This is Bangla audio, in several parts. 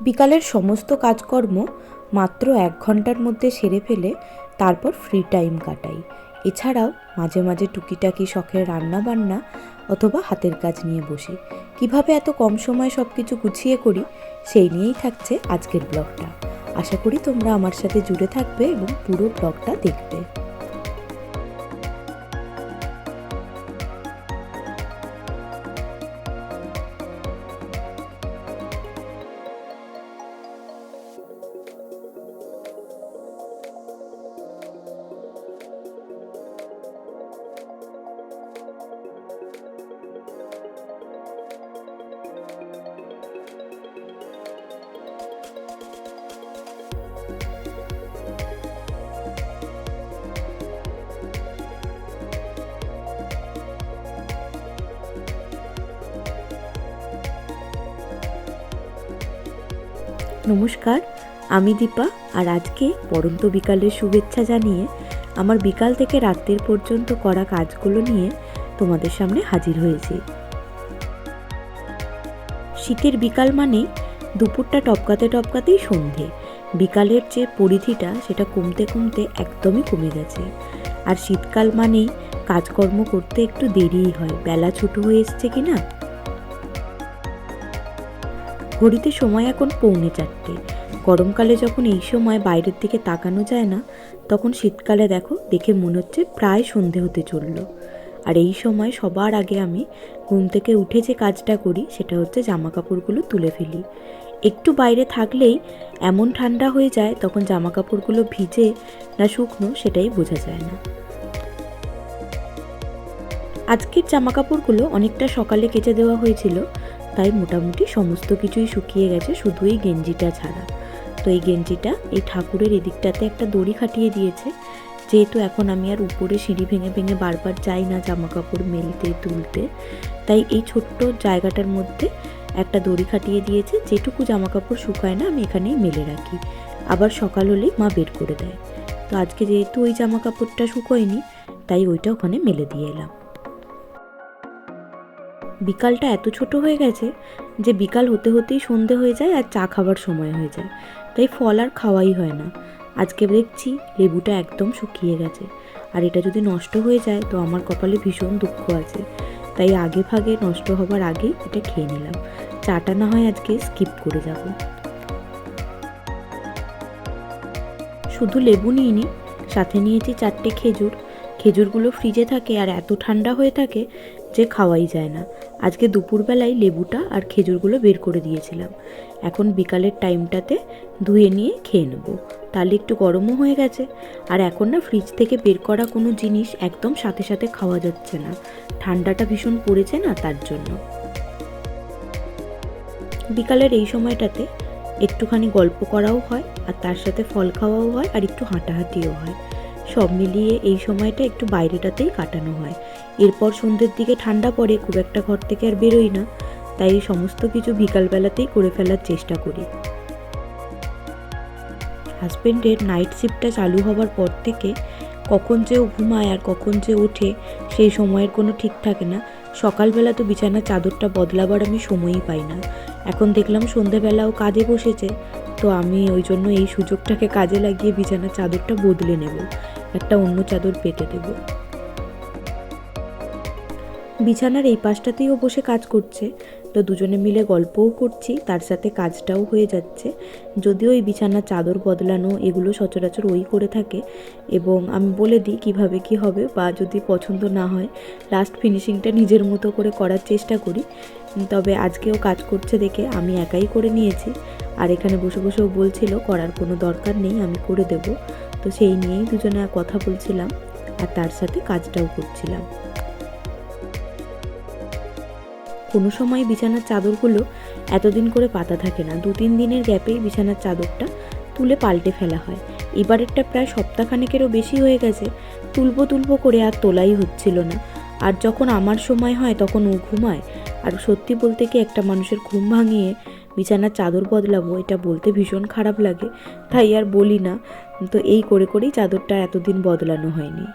বিকালের সমস্ত কাজকর্ম মাত্র 1 ঘন্টার মধ্যে সেরে ফেলে তারপর ফ্রি টাইম কাটাই। এছাড়াও মাঝে মাঝে টুকিটাকি শখের রান্না বান্না অথবা হাতের কাজ নিয়ে বসি। কিভাবে এত কম সময়ে সব কিছু গুছিয়ে করি সেই নিয়েই থাকছে আজকের ব্লগটা। আশা করি তোমরা আমার সাথে জুড়ে থাকবে এবং পুরো ব্লগটা দেখবে। নমস্কার, আমি দীপা। আর আজকে পড়ন্ত বিকালের শুভেচ্ছা জানিয়ে আমার বিকাল থেকে রাত্রির পর্যন্ত করা কাজগুলো নিয়ে তোমাদের সামনে হাজির হয়েছি। শীতের বিকাল মানেই দুপুরটা টপকাতে টপকাতেই সন্ধে। বিকালের যে পরিধিটা সেটা কমতে কমতে একদমই কমে গেছে। আর শীতকাল মানেই কাজকর্ম করতে একটু দেরিই হয়, বেলা ছোট হয়ে এসছে কিনা। ঘড়িতে সময় এখন 3:45। গরমকালে যখন এই সময় বাইরের দিকে তাকানো যায় না, তখন শীতকালে দেখে মনে হচ্ছে প্রায় সন্ধে হতে চললো। আর এই সময় সবার আগে আমি ঘুম থেকে উঠে যে কাজটা করি সেটা হচ্ছে জামা কাপড়গুলো তুলে ফেলি। একটু বাইরে থাকলেই এমন ঠান্ডা হয়ে যায়, তখন জামা কাপড়গুলো ভিজে না শুকনো সেটাই বোঝা যায় না। আজকের জামা কাপড়গুলো অনেকটা সকালে কেচে দেওয়া হয়েছিল, তাই মোটামুটি সমস্ত কিছুই শুকিয়ে গেছে, শুধু এই গেঞ্জিটা ছাড়া। তো এই গেঞ্জিটা এই ঠাকুরের এদিকটাতে একটা দড়ি খাটিয়ে দিয়েছে, যেহেতু এখন আমি আর উপরে সিঁড়ি ভেঙে ভেঙে বারবার যাই না জামা কাপড় মেলতে তুলতে, তাই এই ছোট্ট জায়গাটার মধ্যে একটা দড়ি খাটিয়ে দিয়েছে। যেটুকু জামা কাপড় শুকায় না আমি এখানেই মেলে রাখি, আবার সকাল হলেই মা বের করে দেয়। তো আজকে যেহেতু ওই জামা কাপড়টা শুকোয়নি, তাই ওইটা ওখানে মেলে দিয়ে এলাম। বিকালটা এত ছোট হয়ে গেছে যে বিকাল হতে হতেই সন্ধে হয়ে যায় আর চা খাবার সময় হয়ে যায়, তাই ফল আর খাওয়াই হয় না। আজকে দেখছি লেবুটা একদম শুকিয়ে গেছে, আর এটা যদি নষ্ট হয়ে যায় তো আমার কপালে ভীষণ দুঃখ আছে। তাই আগে ভাগে নষ্ট হবার আগেই এটা খেয়ে নিলাম। চাটা না হয় আজকে স্কিপ করে যাব। শুধু লেবু নিইনি, সাথে নিয়েছি 4টে খেজুর। খেজুরগুলো ফ্রিজে থাকে আর এত ঠান্ডা হয়ে থাকে যে খাওয়াই যায় না। আজকে দুপুরবেলায় লেবুটা আর খেজুরগুলো বের করে দিয়েছিলাম। এখন বিকালের টাইমটাতে ধুয়ে নিয়ে খেয়ে নেব, তাহলে একটু গরমও হয়ে গেছে। আর এখন না ফ্রিজ থেকে বের করা কোনো জিনিস একদম সাথে সাথে খাওয়া যাচ্ছে না, ঠান্ডাটা ভীষণ পড়েছে না, তার জন্য। বিকালের এই সময়টাতে একটুখানি গল্প করাও হয়, আর তার সাথে ফল খাওয়াও হয়, আর একটু হাঁটাহাঁটিও হয়। সব মিলিয়ে এই সময়টা একটু বাইরেটাতেই কাটানো হয়। এরপর সন্ধ্যের দিকে ঠান্ডা পড়ে, খুব একটা ঘর থেকে আর বেরোই না, তাই সমস্ত কিছু বিকালবেলাতেই করে ফেলার চেষ্টা করি। হাজব্যান্ডের নাইট শিফটটা চালু হবার পর থেকে কখন যে ও ঘুমায় আর কখন যে ওঠে সেই সময়ের কোনো ঠিক থাকে না। সকালবেলা তো বিছানার চাদরটা বদলাবার আমি সময়ই পাই না। এখন দেখলাম সন্ধেবেলাও কাজে বসেছে, তো আমি ওই জন্য এই সুযোগটাকে কাজে লাগিয়ে বিছানার চাদরটা বদলে নেব, একটা অন্য চাদর পেতে দেব। বিছানার এই পাশটাতেই ও বসে কাজ করছে, তো দুজনে মিলে গল্পও করছি, তার সাথে কাজটাও হয়ে যাচ্ছে। যদিও এই বিছানার চাদর বদলানো এগুলো সচরাচর ওই করে থাকে, এবং আমি বলে দিই কিভাবে কি হবে, বা যদি পছন্দ না হয় লাস্ট ফিনিশিংটা নিজের মতো করে করার চেষ্টা করি। তবে আজকেও কাজ করছে দেখে আমি একাই করে নিয়েছি, আর এখানে বসে বসেও বলছিল করার কোনো দরকার নেই, আমি করে দেব। তো সেই নিয়েই দুজনে কথা বলছিলাম আর তার সাথে কাজটাও করছিলাম। কোনো সময় বিছানার চাদরগুলো এতদিন করে পাতা থাকে না, 2-3 দিনের গ্যাপেই বিছানার চাদরটা তুলে পাল্টে ফেলা হয়। এবারেরটা প্রায় সপ্তাহখানেকেরও বেশি হয়ে গেছে, তুলবো করে আর তোলাই হচ্ছিল না। আর যখন আমার সময় হয় তখন ও ঘুমায়, আর সত্যি বলতে কি একটা মানুষের ঘুম ভাঙিয়ে বিছানার চাদর বদলাবো এটা বলতে ভীষণ খারাপ লাগে, তাই আর বলি না। তো এই করে করেই চাদরটা এতদিন বদলানো হয়নি।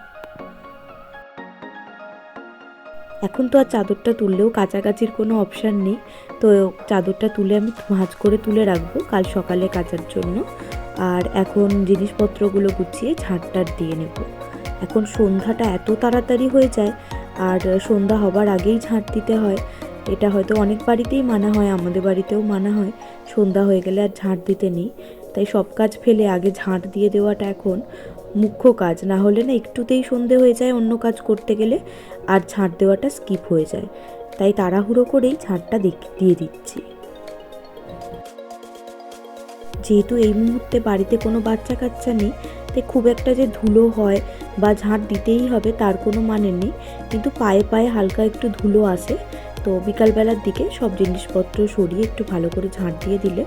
এখন তো আর চাদরটা তুললেও কাচাকাচির কোনো অপশান নেই, তো চাদরটা তুলে আমি ভাঁজ করে তুলে রাখবো কাল সকালে কাচার জন্য। আর এখন জিনিসপত্রগুলো গুছিয়ে ঝাঁটটার দিয়ে নেব। এখন সন্ধ্যাটা এত তাড়াতাড়ি হয়ে যায়, আর সন্ধ্যা হবার আগেই ঝাঁট দিতে হয়। এটা হয়তো অনেক বাড়িতেই মানা হয়, আমাদের বাড়িতেও মানা হয় সন্ধ্যা হয়ে গেলে আর ঝাঁট দিতে নেই। তাই সব কাজ ফেলে আগে ঝাঁট দিয়ে দেওয়াটা এখন মুখ্য কাজ, না হলে না একটুতেই সন্ধে হয়ে যায় অন্য কাজ করতে গেলে, আর ঝাঁট দেওয়াটা স্কিপ হয়ে যায়। তাই তাড়াহুড়ো করেই ঝাঁটটা দিয়ে দিচ্ছি। যেহেতু এই মুহূর্তে বাড়িতে কোনো বাচ্চা কাচ্চা নেই, তাই খুব একটা যে ধুলো হয় বা ঝাঁট দিতেই হবে তার কোনো মানে নেই, কিন্তু পায়ে পায়ে হালকা একটু ধুলো আসে। তো বিকালবেলার দিকে সব জিনিসপত্র সরিয়ে একটু ভালো করে ঝাঁট দিয়ে দিলে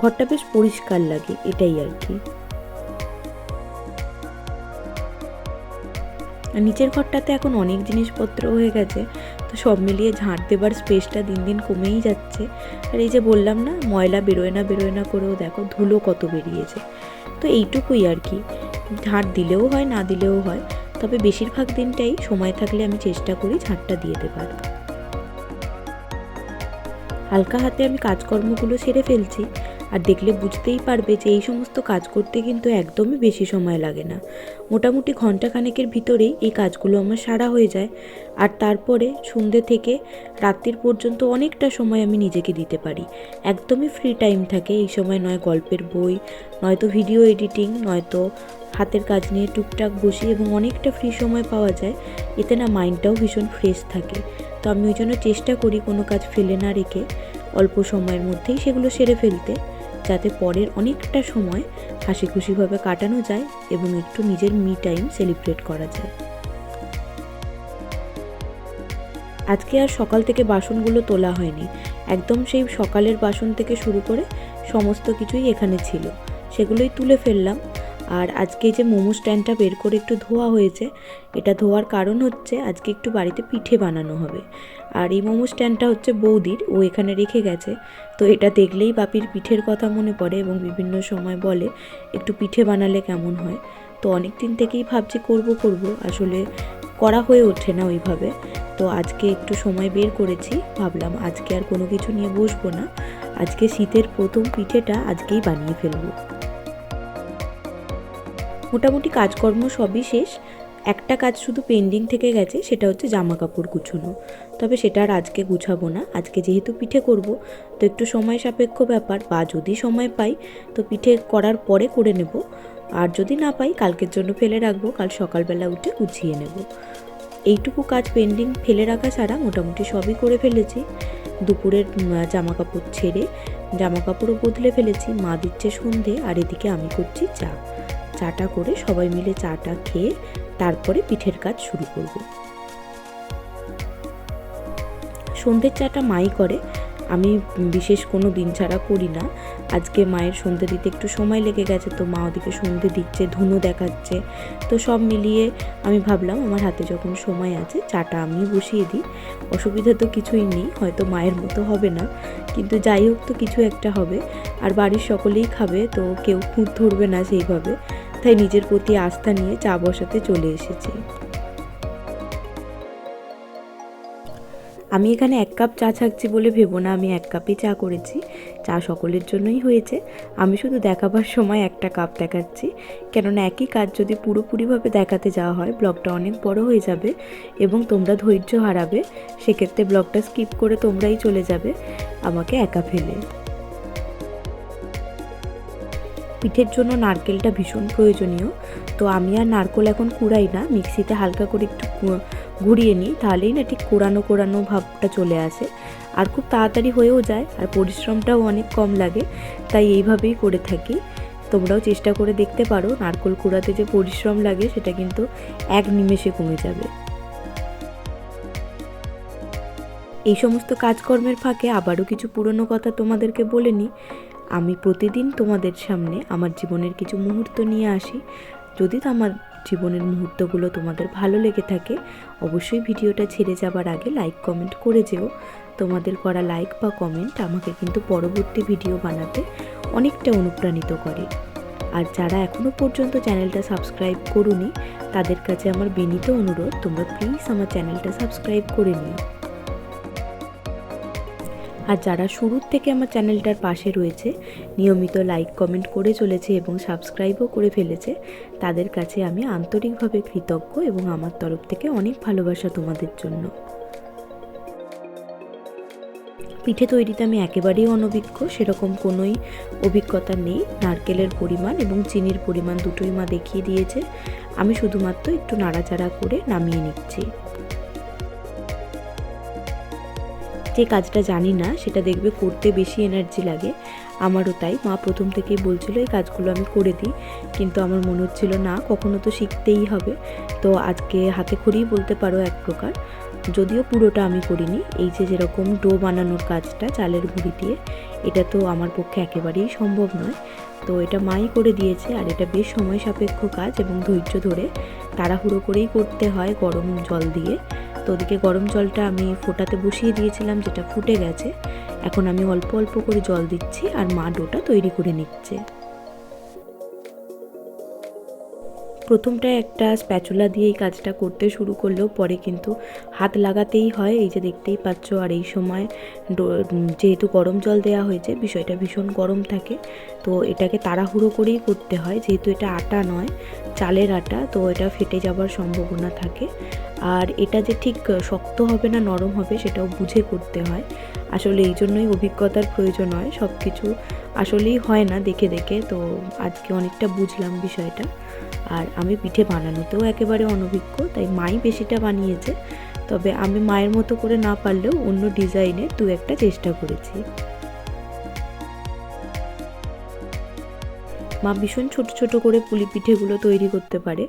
ঘরটা বেশ পরিষ্কার লাগে, এটাই আর কি। নিচের ঘরটাতে এখন অনেক জিনিসপত্র হয়ে গেছে, তো সব মিলিয়ে ঝাঁট দেবার স্পেসটা দিন দিন কমেই যাচ্ছে। আর এই যে বললাম না, ময়লা বেরোয় না করেও দেখো ধুলো কত বেরিয়েছে। তো এইটুকুই আর কি, ঝাঁট দিলেও হয় না দিলেও হয়, তবে বেশিরভাগ দিনটাই সময় থাকলে আমি চেষ্টা করি ঝাঁটটা দিয়ে দেবার। হালকা হাতে আমি কাজকর্মগুলো সেরে ফেলছি, আর দেখলে বুঝতেই পারবে যে এই সমস্ত কাজ করতে কিন্তু একদমই বেশি সময় লাগে না। মোটামুটি ঘন্টাখানেকের ভিতরেই এই কাজগুলো আমার সারা হয়ে যায়। আর তারপরে সন্ধ্যে থেকে রাত্রির পর্যন্ত অনেকটা সময় আমি নিজেকে দিতে পারি। একদমই ফ্রি টাইম থাকে এই সময়, নয় গল্পের বই, নয়তো ভিডিও এডিটিং, নয়তো হাতের কাজ নিয়ে টুকটাক বসি, এবং অনেকটা ফ্রি সময় পাওয়া যায়। এতে না মাইন্ডটাও ভীষণ ফ্রেশ থাকে। তো আমি ওই জন্য চেষ্টা করি কোনো কাজ ফেলে না রেখে অল্প সময়ের মধ্যেই সেগুলো সেরে ফেলতে, যাতে পরের অনেকটা সময় হাসি খুশিভাবে কাটানো যায় এবং একটু নিজের মি টাইম সেলিব্রেট করা যায়। আজকে আর সকাল থেকে বাসনগুলো তোলা হয়নি, একদম সেই সকালের বাসন থেকে শুরু করে সমস্ত কিছুই এখানে ছিল, সেগুলোই তুলে ফেললাম। আর আজকে যে মোমো স্ট্যান্ডটা বের করে একটু ধোয়া হয়েছে, এটা ধোয়ার কারণ হচ্ছে আজকে একটু বাড়িতে পিঠে বানানো হবে। আর এই মোমো স্ট্যান্ডটা হচ্ছে বৌদির, ও এখানে রেখে গেছে। তো এটা দেখলেই বাপির পিঠের কথা মনে পড়ে এবং বিভিন্ন সময় বলে একটু পিঠে বানালে কেমন হয়। তো অনেক দিন থেকেই ভাবছি করব, আসলে করা হয়ে ওঠে না ওইভাবে। তো আজকে একটু সময় বের করেছি, ভাবলাম আজকে আর কোনো কিছু নিয়ে বসবো না, আজকে শীতের প্রথম পিঠেটা আজকেই বানিয়ে ফেলবো। মোটামুটি কাজকর্ম সবই শেষ, একটা কাজ শুধু পেন্ডিং থেকে গেছে, সেটা হচ্ছে জামা কাপড় গুছানো। তবে সেটা আর আজকে গুছাবো না, আজকে যেহেতু পিঠে করব তো একটু সময় সাপেক্ষ ব্যাপার, বা যদি সময় পাই তো পিঠে করার পরে করে নেব, আর যদি না পাই কালকের জন্য ফেলে রাখবো, কাল সকালবেলা উঠে গুছিয়ে নেব। এইটুকু কাজ পেন্ডিং ফেলে রাখা ছাড়া মোটামুটি সবই করে ফেলেছি। দুপুরের জামা কাপড় ছেড়ে জামা কাপড়ও বদলে ফেলেছি, মা দিচ্ছে সন্ধে, আর এদিকে আমি করছি চাটা করে সবাই মিলে চাটা খেয়ে তারপরে পিঠের কাজ শুরু করব। সন্ধ্যের চাটা মাই করে, আমি বিশেষ কোনো দিন ছাড়া করি না। আজকে মায়ের সন্ধ্যে দিতে একটু সময় লেগে গেছে, তো মা ওদিকে সন্ধ্যে দিচ্ছে, ধুনো দেখাচ্ছে। তো সব মিলিয়ে আমি ভাবলাম আমার হাতে যখন সময় আছে চাটা আমি বসিয়ে দিই। অসুবিধা তো কিছুই নেই, হয়তো মায়ের মতো হবে না, কিন্তু যাই হোক তো কিছু একটা হবে। আর বাড়ির সকলেই খাবে, তো কেউ খুঁত ধরবে না সেইভাবে, তাই নিজের প্রতি আস্থা নিয়ে চা বসাতে চলে এসেছি। আমি এখানে 1 কাপ চা ছাকছি বলে ভেবো না, আমি 1 কাপই চা করেছি। চা সকলের জন্যই হয়েছে, আমি শুধু দেখাবার সময় একটা কাপ দেখাচ্ছি, কেননা একই কাজ যদি পুরোপুরিভাবে দেখাতে যাওয়া হয় ব্লগটা অনেক বড় হয়ে যাবে এবং তোমরা ধৈর্য হারাবে, সেক্ষেত্রে ব্লগটা স্কিপ করে তোমরাই চলে যাবে আমাকে একা ফেলে। পিঠের জন্য নারকেলটা ভীষণ প্রয়োজনীয়, তো আমি আর নারকেল এখন কুড়াই না, মিক্সিতে হালকা করে একটু ঘুরিয়ে নিই, তাহলেই না ঠিক কোরানো কোরানো ভাবটা চলে আসে, আর খুব তাড়াতাড়ি হয়েও যায়, আর পরিশ্রমটাও অনেক কম লাগে, তাই এইভাবেই করে থাকি। তোমরাও চেষ্টা করে দেখতে পারো, নারকেল কুড়াতে যে পরিশ্রম লাগে সেটা কিন্তু এক নিমেষে কমে যাবে। এই সমস্ত কাজকর্মের ফাঁকে আবারও কিছু পুরনো কথা তোমাদেরকে বলে নিই। আমি প্রতিদিন তোমাদের সামনে আমার জীবনের কিছু মুহূর্ত নিয়ে আসি। যদি আমার জীবনের মুহূর্তগুলো তোমাদের ভালো লেগে থাকে, অবশ্যই ভিডিওটা ছেড়ে যাবার আগে লাইক কমেন্ট করে যেও। তোমাদের করা লাইক বা কমেন্ট আমাকে কিন্তু পরবর্তী ভিডিও বানাতে অনেকটা অনুপ্রাণিত করে। আর যারা এখনও পর্যন্ত চ্যানেলটা সাবস্ক্রাইব করোনি তাদের কাছে আমার বিনীত অনুরোধ, তোমরা প্লিজ আমার চ্যানেলটা সাবস্ক্রাইব করে নিও। আর যারা শুরুর থেকে আমার চ্যানেলটার পাশে রয়েছে, নিয়মিত লাইক কমেন্ট করে চলেছে এবং সাবস্ক্রাইবও করে ফেলেছে, তাদের কাছে আমি আন্তরিকভাবে কৃতজ্ঞ এবং আমার তরফ থেকে অনেক ভালোবাসা তোমাদের জন্য। পিঠে তৈরিতে আমি একেবারেই অনভিজ্ঞ, সেরকম কোনোই অভিজ্ঞতা নেই। নারকেলের পরিমাণ এবং চিনির পরিমাণ দুটোই মা দেখিয়ে দিয়েছে, আমি শুধুমাত্র একটু নাড়াচাড়া করে নামিয়ে নিচ্ছি। যে কাজটা জানি না সেটা দেখবে করতে বেশি এনার্জি লাগে, আমারও তাই। মা প্রথম থেকেই বলছিল এই কাজগুলো আমি করে দিই, কিন্তু আমার মনে হচ্ছিল না, কখনো তো শিখতেই হবে। তো আজকে হাতে খড়িই বলতে পারো এক প্রকার, যদিও পুরোটা আমি করিনি। এই যে যেরকম ডো বানানোর কাজটা চালের গুঁড়ি দিয়ে, এটা তো আমার পক্ষে একেবারেই সম্ভব নয়, তো এটা মাই করে দিয়েছে। আর এটা বেশ সময় সাপেক্ষ কাজ এবং ধৈর্য ধরে তাড়াহুড়ো করেই করতে হয় গরম জল দিয়ে। তো ওদিকে গরম জলটা আমি ফোটাতে বসিয়ে দিয়েছিলাম, যেটা ফুটে গেছে। এখন আমি অল্প অল্প করে জল দিচ্ছি আর মা ডোটা তৈরি করে নিচ্ছে। প্রথমটায় একটা স্প্যাচুলা দিয়ে এই কাজটা করতে শুরু করলেও পরে কিন্তু হাত লাগাতেই হয়, এই যে দেখতেই পাচ্ছ। আর এই সময় যেহেতু গরম জল দেওয়া হয়েছে, বিষয়টা ভীষণ গরম থাকে, তো এটাকে তাড়াহুড়ো করেই করতে হয়। যেহেতু এটা আটা নয়, চালের আটা, তো এটা ফেটে যাবার সম্ভাবনা থাকে। আর এটা যে ঠিক শক্ত হবে না নরম হবে সেটাও বুঝে করতে হয়। আসলে এই জন্যই অভিজ্ঞতার প্রয়োজন হয়, সব কিছু আসলেই হয় না দেখে দেখে। তো আজকে অনেকটা বুঝলাম বিষয়টা। আর আমি পিঠে বানানোতেও একেবারে অনভিজ্ঞ, তাই মাই বেশিটা বানিয়েছে। তবে আমি মায়ের মতো করে না পারলেও অন্য ডিজাইনে দু একটা চেষ্টা করেছি। মা ভীষণ ছোট ছোট করে পুলি পিঠেগুলো তৈরি করতে পারে,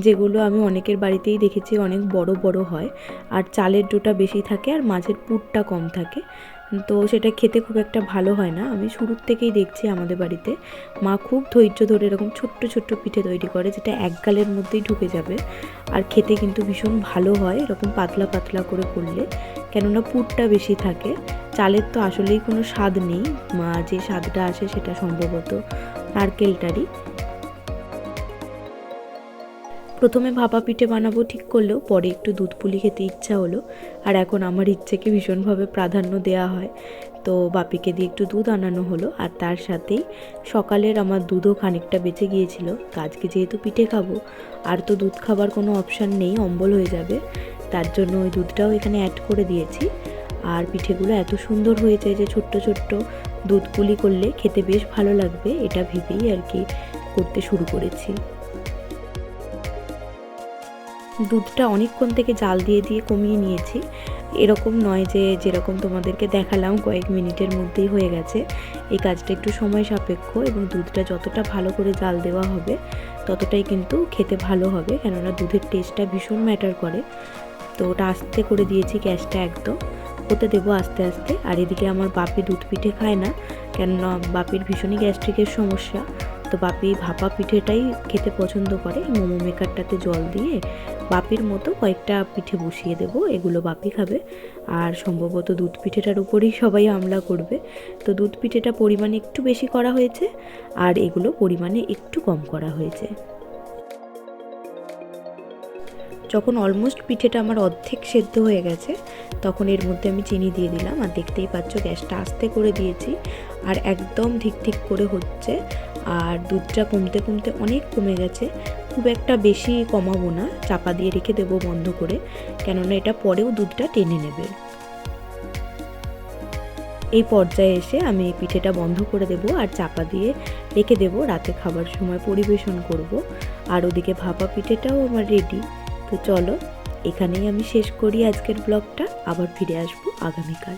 যেগুলো আমি অনেকের বাড়িতেই দেখেছি অনেক বড় বড় হয়। আর চালের ডোটা বেশি থাকে আর মাঝের পুরটা কম থাকে, তো সেটা খেতে খুব একটা ভালো হয় না। আমি শুরুর থেকেই দেখছি আমাদের বাড়িতে মা খুব ধৈর্য ধরে এরকম ছোট্ট ছোট্ট পিঠে তৈরি করে, যেটা এক গালের মধ্যেই ঢুকে যাবে। আর খেতে কিন্তু ভীষণ ভালো হয় এরকম পাতলা পাতলা করে করলে, কেননা পুরটা বেশি থাকে। চালের তো আসলেই কোনো স্বাদ নেই, যে স্বাদটা আসে সেটা সম্ভবত নারকেলটারই। প্রথমে ভাপা পিঠে বানাবো ঠিক করলেও পরে একটু দুধ পুলি খেতে ইচ্ছা হলো, আর এখন আমার ইচ্ছেকে ভীষণভাবে প্রাধান্য দেওয়া হয়। তো বাপিকে দিয়ে একটু দুধ আনানো হলো, আর তার সাথেই সকালের আমার দুধও খানিকটা বেঁচে গিয়েছিল। আজকে যেহেতু পিঠে খাবো, আর তো দুধ খাবার কোনো অপশান নেই, অম্বল হয়ে যাবে, তার জন্য ওই দুধটাও এখানে অ্যাড করে দিয়েছি। আর পিঠেগুলো এত সুন্দর হয়েছে যে ছোট্ট ছোট্ট দুধ পুলি করলে খেতে বেশ ভালো লাগবে, এটা ভেবেই আর কি করতে শুরু করেছি। দুধটা অনেকক্ষণ থেকে জাল দিয়ে দিয়ে কমিয়ে নিয়েছি, এরকম নয় যে যেরকম তোমাদেরকে দেখালাম কয়েক মিনিটের মধ্যেই হয়ে গেছে। এই কাজটা একটু সময় সাপেক্ষ এবং দুধটা যতটা ভালো করে জাল দেওয়া হবে ততটাই কিন্তু খেতে ভালো হবে, কেননা দুধের টেস্টটা ভীষণ ম্যাটার করে। তো ওটা আস্তে করে দিয়েছি, গ্যাসটা একদম হতে দেবো আস্তে আস্তে। আর এদিকে আমার বাপি দুধ পিঠে খায় না, কেননা বাপির ভীষণই গ্যাস্ট্রিকের সমস্যা। তো বাপি ভাপা পিঠেটাই খেতে পছন্দ করে। মোমো মেকারটাতে জল দিয়ে বাপির মতো কয়েকটা পিঠে বসিয়ে দেবো, এগুলো বাপি খাবে। আর সম্ভবত দুধ পিঠেটার উপরেই সবাই আমলা করবে। তো দুধ পিঠেটা পরিমাণে একটু বেশি করা হয়েছে, আর এগুলো পরিমাণে একটু কম করা হয়েছে। যখন অলমোস্ট পিঠেটা আমার অর্ধেক সেদ্ধ হয়ে গেছে, তখন এর মধ্যে আমি চিনি দিয়ে দিলাম। আর দেখতেই পাচ্ছ গ্যাসটা আস্তে করে দিয়েছি, আর একদম ঠিক ঠিক করে হচ্ছে। আর দুধটা কমতে কমতে অনেক কমে গেছে, খুব একটা বেশি কমাবো না, চাপা দিয়ে রেখে দেবো বন্ধ করে, কেননা এটা পরেও দুধটা টেনে নেবে। এই পর্যায়ে এসে আমি পিঠেটা বন্ধ করে দেবো আর চাপা দিয়ে রেখে দেবো, রাতে খাবার সময় পরিবেশন করব। আর ওদিকে ভাপা পিঠেটাও আমার রেডি। তো চলো এখানেই আমি শেষ করি আজকের ব্লগটা, আবার ফিরে আসবো আগামীকাল।